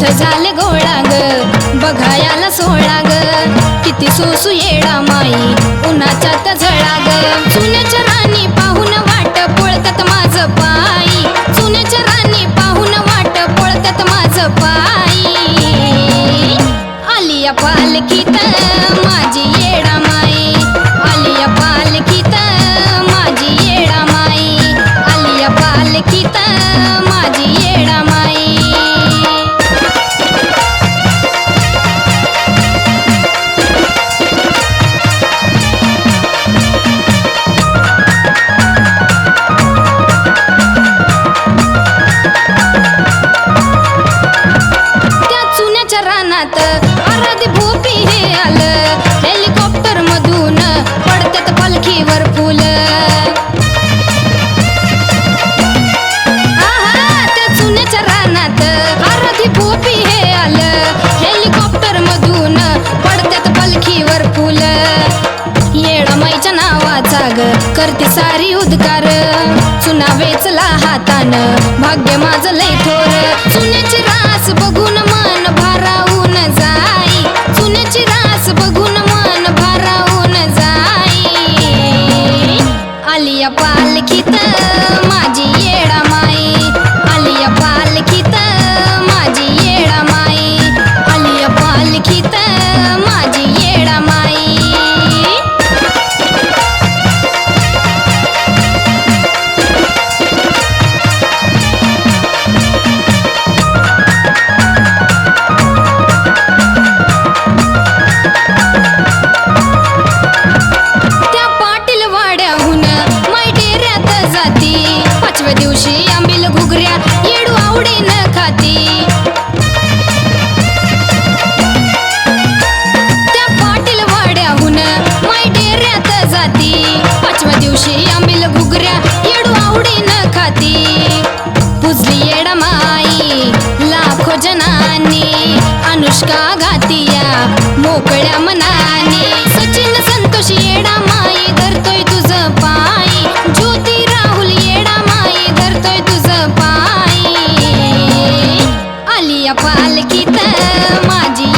मोठं झाले गोळा ग बघायाला सोळा ग किती सोसू येडा माई उन्हाच्या त्या झळा ग चुन्याच्या राणी पाहून वाट पळतात माझं पायी चुन्याच्या राणी पाहून वाट पळतात माझं पायी आलिया पालखीत माझी येडा माई आलिया पालखीत माझी येडा माई आलिया पालखीत माझी येडा माई रानात आराधी भोपी हे आलं हेलिकॉप्टर मधून पडतात पालखीवर फुल त्या चुन्याच्या रानात आराधी भोपी हे आलं हेलिकॉप्टर मधून पडतात पालखीवर फुल येडामाईच्या नावाचा ग करते सारी उद्गार चुना वेचला हातानं भाग्य माझं लय थोर चुन्याची रास बघून मन भारावून जाई चुन्याची रास बघून मन भारावून जाई आलिया पालखीत माझी येडा माई आलिया पालखीत माझी येडा माई आलिया पालखीत माझी येडा माई पाचव्या दिवशी आंबील घुगऱ्या येडू आवडीनं खाती त्या पाटील वाड्याहून माय डेऱ्यात जाती पाचव्या दिवशी आंबील घुगऱ्या येडू आवडीनं खाती पुजली येडा माई लाखो जनांनी अनुष्का घातिया मोकळ्या मनाने सचिन संतोष येडा माई धरतोय तुझं पायी ज्योती राहुल येडा माई धरतोय तुझं पायी आलिया पालखीत माझी